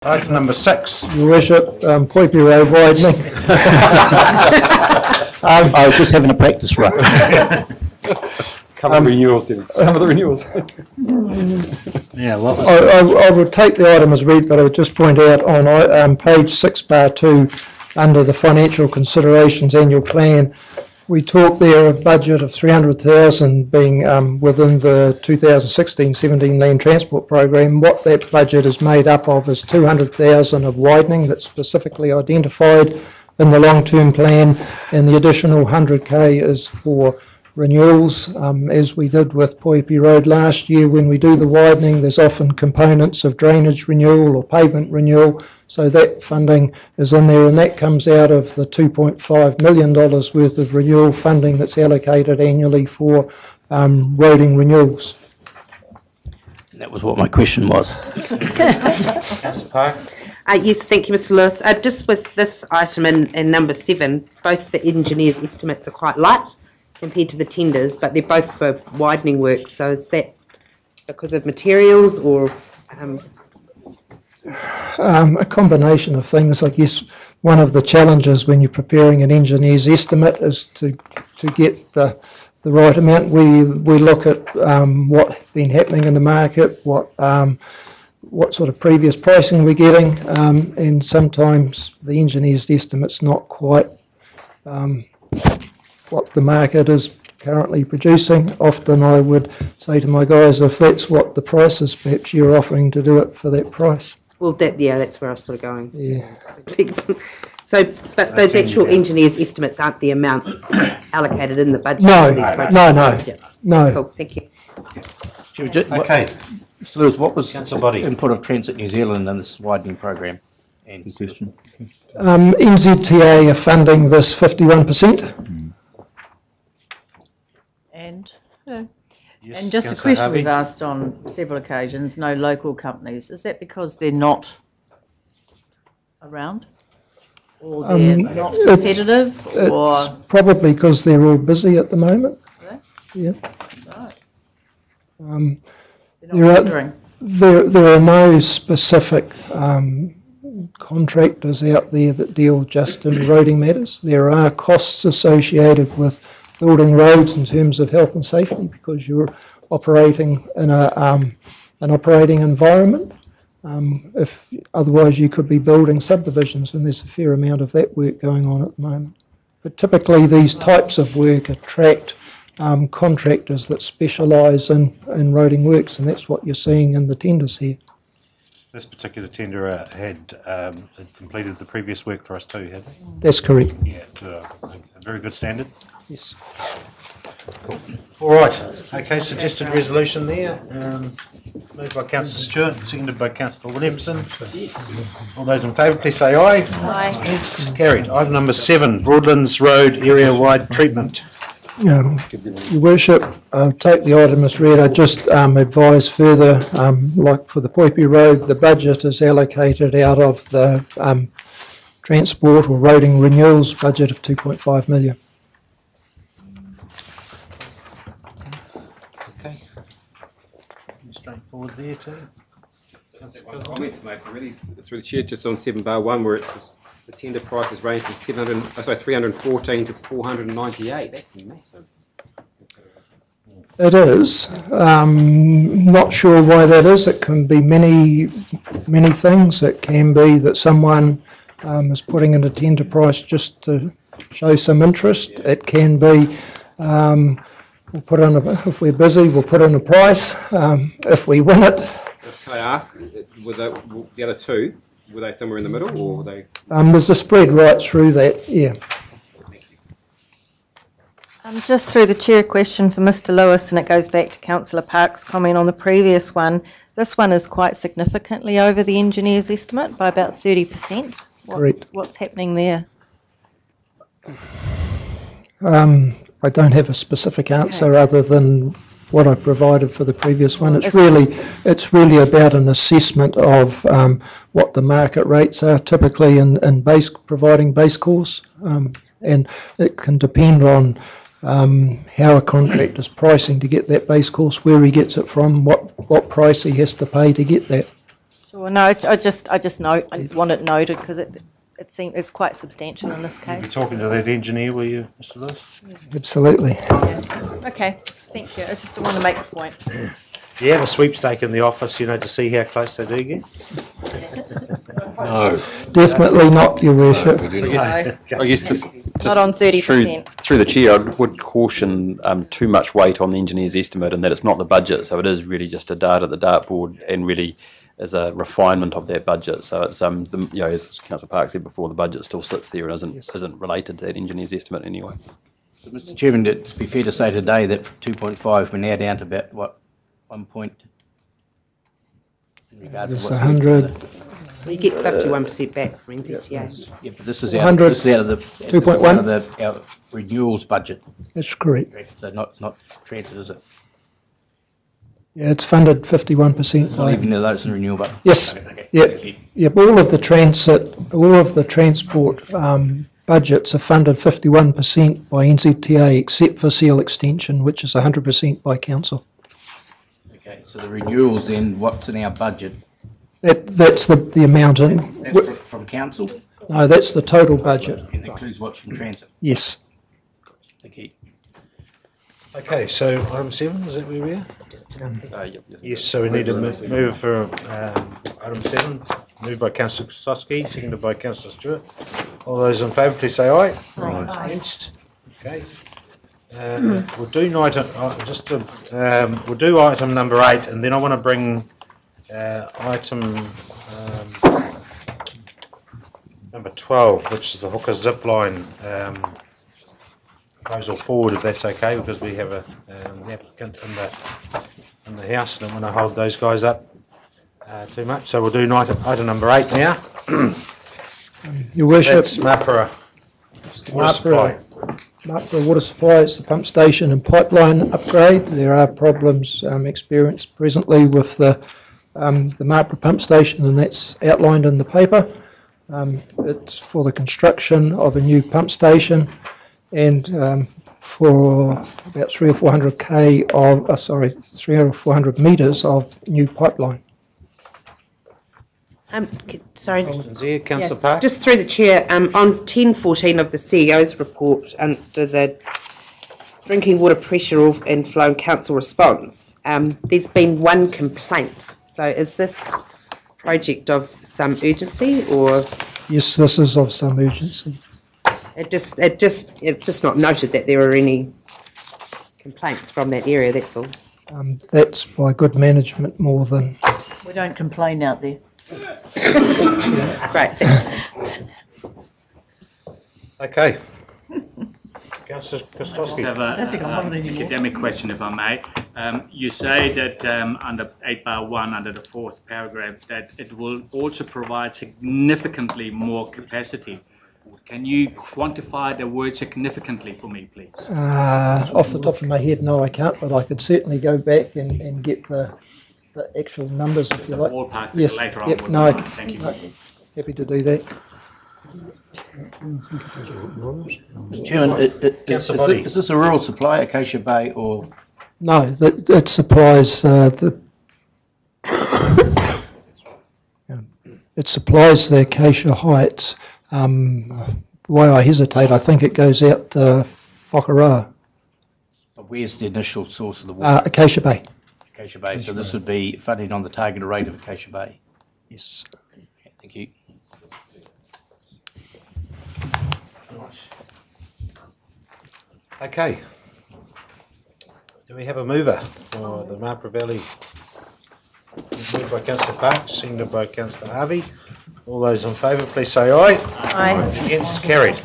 Item number 6. Your Worship, Poipi Road widening. I was just having a practice run. Cover the renewals, Dennis. Cover the renewals. Yeah, what was I would take the item as read, but I would just point out on page 6 bar 2, under the financial considerations annual plan, we talk there of budget of 300,000 being within the 2016-17 land transport program. What that budget is made up of is 200,000 of widening that's specifically identified in the long-term plan, and the additional 100k is for renewals, as we did with Poipi Road last year. When we do the widening, there's often components of drainage renewal or pavement renewal, so that funding is in there, and that comes out of the $2.5 million worth of renewal funding that's allocated annually for roading renewals. That was what my question was. Councillor Park? Yes, thank you, Mr. Lewis. Just with this item in number 7, both the engineers' estimates are quite light compared to the tenders, but they're both for widening work. So is that because of materials or? A combination of things. I guess one of the challenges when you're preparing an engineer's estimate is to get the right amount. We look at what's been happening in the market, what sort of previous pricing we're getting, and sometimes the engineer's estimate's not quite what the market is currently producing. Often I would say to my guys, if that's what the price is, perhaps you're offering to do it for that price. Well, that's where I was sort of going. Yeah. So, but those actual engineers' estimates aren't the amounts allocated in the budget? No, for these projects? no. Yeah. No. That's cool, thank you. Okay. Mr. Lewis, what was Councillor Boddy. input of Transit New Zealand in this widening program? Question. NZTA are funding this 51%. And Yes, and just a Councillor question Harvey? we've asked on several occasions, no local companies. Is that because they're not around? Or they're not competitive? Or It's probably because they're all busy at the moment. Yeah. right. They're not there are- tendering? There are no specific contractors out there that deal just in roading matters. There are costs associated with building roads in terms of health and safety because you're operating in an operating environment. If otherwise you could be building subdivisions, and there's a fair amount of that work going on at the moment. But typically these types of work attract contractors that specialise in roading works, and that's what you're seeing in the tenders here. This particular tenderer had completed the previous work for us too, hadn't he? That's correct. Yeah, to a very good standard. Yes. All right. Okay, suggested resolution there. Moved by Councillor Stewart, seconded by Councillor Williamson. All those in favour, please say aye. Aye. Against? Carried. Item number 7, Broadlands Road area-wide treatment. Your Worship, I'll take the item as read. I just advise further, like for the Poipi Road, the budget is allocated out of the transport or roading renewals budget of 2.5 million. Okay. Straightforward there too. One comment to make really through the chair, just on 7 bar 1, where it was the tender prices range from 314 to 498. That's massive. It is. Not sure why that is. It can be many things. It can be that someone is putting in a tender price just to show some interest. It can be we'll put in if we're busy, we'll put in a price. If we win it. Can I ask, were the other two, were they somewhere in the middle, or were they? There's a spread right through that, yeah. Just through the chair, question for Mr. Lewis, and it goes back to Councillor Park's comment on the previous one. This one is quite significantly over the engineer's estimate by about 30%. Correct. What's happening there? I don't have a specific answer other than what I provided for the previous one. It's really about an assessment of what the market rates are typically in providing base course, and it can depend on how a contractor's pricing to get that base course, where he gets it from, what price he has to pay to get that. Sure, no, I want it noted because it seems, it's quite substantial in this You're case. talking to that engineer, were you, Mr Lewis? Absolutely. Okay, thank you. I just want to make the point. You have a sweepstake in the office, you know, to see how close they do get? No. Definitely not, Your Worship. I guess just Not on 30%. through the chair, I would caution too much weight on the engineer's estimate and that it's not the budget, so it is really just a dart at the dartboard and really is a refinement of that budget. So it's as Councillor Park said before, the budget still sits there and isn't related to that engineer's estimate anyway. So, Mr Chairman, it'd be fair to say today that from 2.5 we're now down to about, what, 1 point? In regards It's to what's 100, We get 51% back from NZTA. Yeah, but this is out, 100, this is out of the 2.1. Our renewals budget. that's correct. Correct. So it's not transit, is it? Yeah, it's funded 51% Not by, even though it's in renewal, but. yes, Okay. yeah, yeah, all of the transport budgets are funded 51% by NZTA except for seal extension, which is 100% by council. Okay, so the renewals then, what's in our budget? That's the amount in, That's from council no, that's the total budget, and includes what's from transit. yes. Okay. Okay, so item 7, is that where we are? Yep. Yes, so we need to move for item 7, moved by Councillor Kosowski, seconded by Councillor Stewart. All those in favour, please say aye. Aye. Against? Okay. We'll do we'll do item number 8, and then I want to bring item number 12, which is the hooker zip line proposal forward, if that's okay, because we have the applicant in the house, and I don't want to hold those guys up too much. So we'll do item number 8 now. Your Worship, That's Mapara water supply. Marlborough Water Supply is the pump station and pipeline upgrade. There are problems experienced presently with the Marlborough pump station, and that's outlined in the paper. It's for the construction of a new pump station and for about 300 or 400 300 or 400 metres of new pipeline. Sorry. Questions here, Councillor Yeah, Park? just through the chair, on 1014 of the CEO's report under the drinking water pressure and flow and council response, there's been one complaint. So is this project of some urgency, or Yes, this is of some urgency. it's just not noted that there are any complaints from that area, that's all. That's by good management more than, We don't complain out there. Great, thanks. Okay. Councillor Kosowski. I have an academic question, if I may. You say that under 8(1), under the 4th paragraph, that it will also provide significantly more capacity. Can you quantify the word significantly for me, please? off the top of my head, no I can't, but I could certainly go back and get the actual numbers if you like. Ballpark figure Yes, later on. yep, would no, be fine. Thank you. no, happy to do that. Mr Chairman, Councillor Boddy. is this a rural supply, Acacia Bay, or? No, it supplies it supplies the Acacia Heights. Why I hesitate, I think it goes out to Whakaroa, Where's the initial source of the water? Acacia Bay. Acacia Bay, so this would be funding on the targeted rate of Acacia Bay. Yes. Okay, thank you. Okay. Do we have a mover for the Marlborough Valley? Moved by Councillor Park, seconded by Councillor Harvey. All those in favour, please say aye. Aye. Against, carried.